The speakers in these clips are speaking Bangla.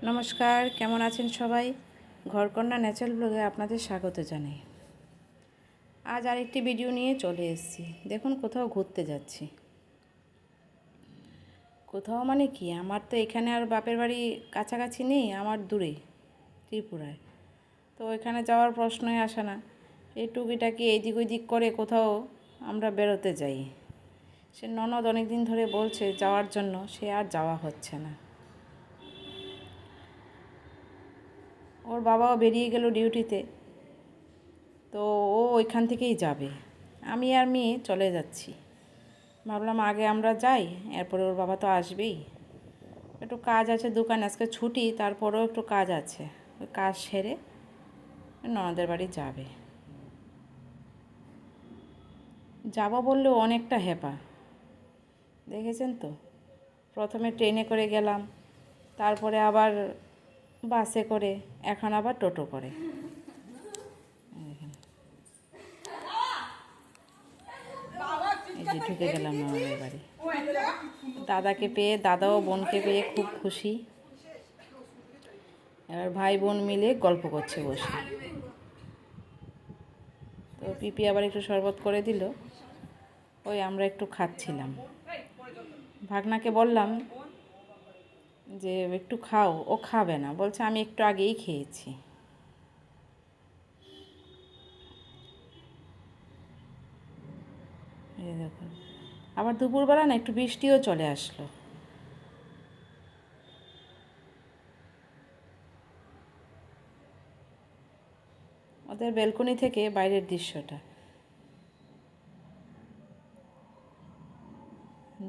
নমস্কার, কেমন আছেন সবাই? ঘরকন্যা ন্যাচারাল ব্লগে আপনাদের স্বাগত জানাই। আজ আরেকটি ভিডিও নিয়ে চলে এসেছি। দেখুন, কোথাও ঘুরতে যাচ্ছি। কোথাও মানে কি, আমার তো এখানে আর বাপের বাড়ি কাছাকাছি নেই, আমার দূরে ত্রিপুরায়। তো এখানে যাওয়ার প্রশ্নই আসে না। এই টুকিটাকি এইদিক ওইদিক করে কোথাও আমরা বেরোতে যাই। সে ননদ অনেক দিন ধরে বলছে যাওয়ার জন্য, সে আর যাওয়া হচ্ছে না। ওর বাবাও বেরিয়ে গেল ডিউটিতে, তো ও ওইখান থেকেই যাবে। আমি আর মেয়ে চলে যাচ্ছি। ভাবলাম আগে আমরা যাই, এরপরে ওর বাবা তো আসবেই। একটু কাজ আছে দোকানে, আজকে ছুটি, তারপরেও একটু কাজ আছে। ওই কাজ সেরে ননদের বাড়ি যাবে। যাব বললেও অনেকটা হেপা, দেখেছেন তো। প্রথমে ট্রেনে করে গেলাম, তারপরে আবার বাসে করে, এখন আবার টোটো করে। এই যে ঢুকে গেলাম ননদের বাড়ি। দাদাকে পেয়ে, দাদা ও বোনকে পেয়ে খুব খুশি। এবার ভাই বোন মিলে গল্প করছে বসে। তো পিপি আবার একটু শরবত করে দিল, ওই আমরা একটু খাচ্ছিলাম। ভাগনাকে বললাম যে একটু খাও, ও খাবে না, বলছে আমি একটু আগেই খেয়েছি। এই দেখুন, আবার দুপুরবেলা না একটু বৃষ্টিও চলে আসলো। ওদের ব্যালকনি থেকে বাইরের দৃশ্যটা।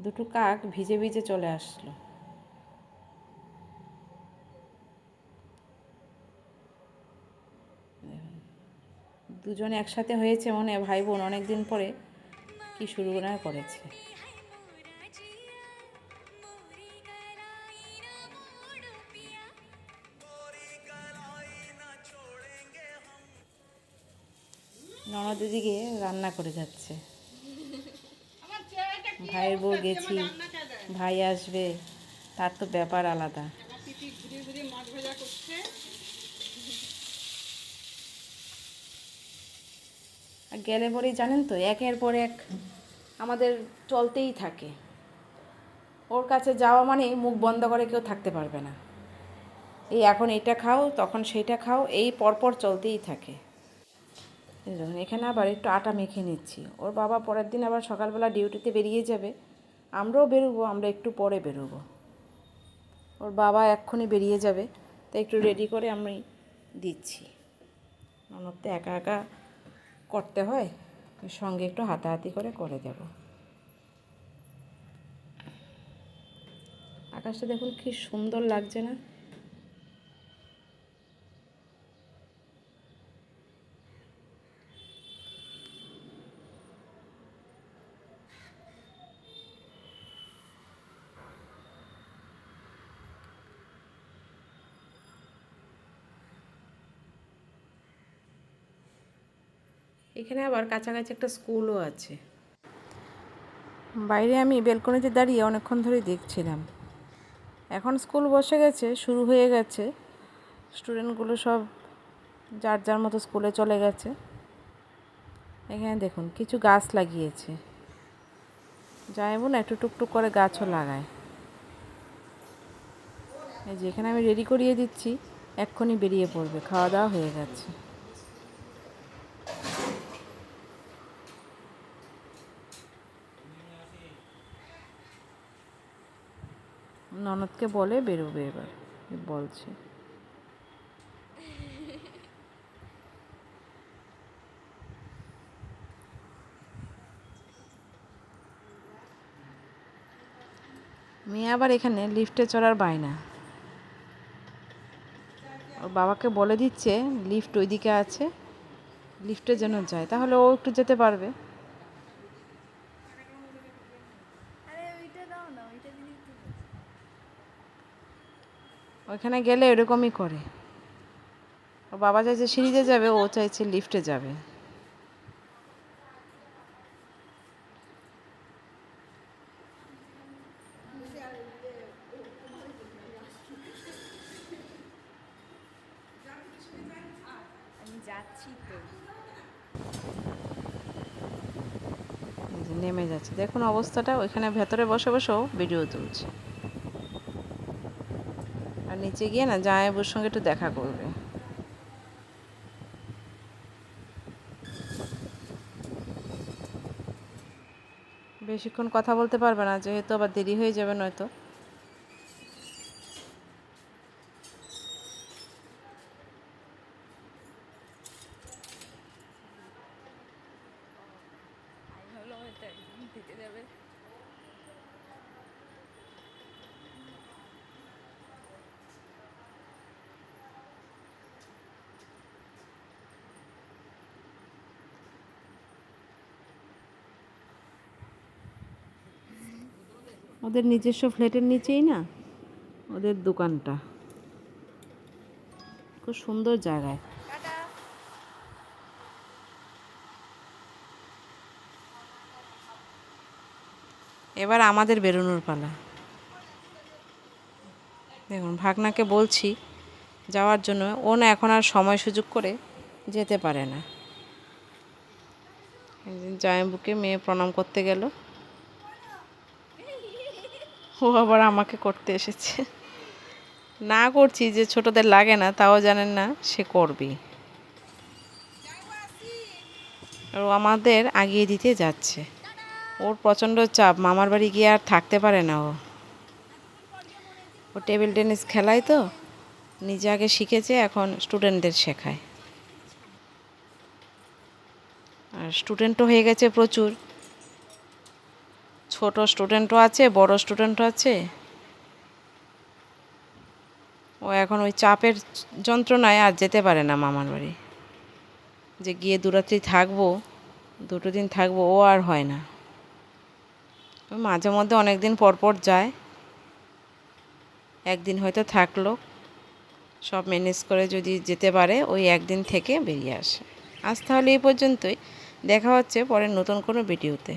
দুটো কাক ভিজে ভিজে চলে আসলো। দুজনে একসাথে হয়েছে মনে হয় ভাই বোন, অনেক দিন পরে কি শুরু না করেছে। ননদ দিদিকে রান্না করে যাচ্ছে। ভাইয়ের বউ গেছি, ভাই আসবে, তার তো ব্যাপার আলাদা। আর গেলে পরেই জানেন তো, একের পর এক আমাদের চলতেই থাকে। ওর কাছে যাওয়া মানে মুখ বন্ধ করে কেউ থাকতে পারবে না। এই এখন এটা খাও, তখন সেইটা খাও, এই পরপর চলতেই থাকে। এখানে আবার একটু আটা মেখে নিচ্ছি। ওর বাবা পরের দিন আবার সকালবেলা ডিউটিতে বেরিয়ে যাবে, আমরাও বেরোবো, আমরা একটু পরে বেরোবো। ওর বাবা এক্ষুনি বেরিয়ে যাবে, তাই একটু রেডি করে আমি দিচ্ছি। ননদ তো একা একা করতে হয়, সঙ্গে একটু হাতাহাতি করে দেব। আকাশটা দেখুন কি সুন্দর লাগছে না? এখানে আবার কাছাকাছি একটা স্কুলও আছে। বাইরে আমি বেলকনিতে দাঁড়িয়ে অনেকক্ষণ ধরে দেখছিলাম। এখন স্কুল বসে গেছে, শুরু হয়ে গেছে। স্টুডেন্টগুলো সব যার যার মতো স্কুলে চলে গেছে। এখানে দেখুন কিছু গাছ লাগিয়েছে, যাইবো না একটু টুকটুক করে গাছও লাগায়। এই যে এখানে আমি রেডি করিয়ে দিচ্ছি, এক্ষুনি বেরিয়ে পড়বে। খাওয়া দাওয়া হয়ে গেছে। ননদকে বলে বেরোবে এবার, বলছে। মেয়ে আবার এখানে লিফটে চড়ার বায়না। ওর বাবাকে বলে দিচ্ছে লিফট ওইদিকে আছে, লিফটে যেন যায়, তাহলে ও একটু যেতে পারবে। ওইখানে গেলে এরকমই করে। ওর বাবা চাইছে সিঁড়িতে যাবে, ও চাইছে লিফটে যাবে। যাচ্ছি তো, নেমে যাচ্ছে দেখুন অবস্থাটা। ওইখানে ভেতরে বসে বসেও ভিডিও তুলছে, আর নিচে গিয়ে না জামাইবাবুর সঙ্গে একটু দেখা করবে। বেশিক্ষণ কথা বলতে পারবে না, যেহেতু আবার দেরি হয়ে যাবে নয়তো। ওদের নিজস্ব ফ্ল্যাটের নিচেই না ওদের দোকানটা, খুব সুন্দর জায়গায়। এবার আমাদের বেরোনোর পালা। দেখুন ভাগনাকে বলছি যাওয়ার জন্য, ও না এখন আর সময় সুযোগ করে যেতে পারে না। জামাইবাবুকে মেয়ে প্রণাম করতে গেল, ও আবার আমাকে করতে এসেছে। না করছি যে ছোটদের লাগে না, তাও জানেন না সে করবি। আর ও আমাদের আগিয়ে দিতে যাচ্ছে। ওর প্রচণ্ড চাপ, মামার বাড়ি গিয়ে আর থাকতে পারে না। ও টেবিল টেনিস খেলায় তো, নিজে আগে শিখেছে, এখন স্টুডেন্টদের শেখায়। আর স্টুডেন্টও হয়ে গেছে প্রচুর, ছোট স্টুডেন্টও আছে, বড় স্টুডেন্টও আছে। ও এখন ওই চাপের যন্ত্রণায় আর যেতে পারে না মামার বাড়ি, যে গিয়ে দুরাত্রি থাকবো, দুটো দিন থাকবো, ও আর হয় না। মাঝে মধ্যে অনেক দিন পর পর যায়, একদিন হয়তো থাকলো, সব ম্যানেজ করে যদি যেতে পারে ওই একদিন থেকে বেরিয়ে আসে। আজ তাহলে এই পর্যন্তই, দেখা হচ্ছে পরের নতুন কোনো ভিডিওতে।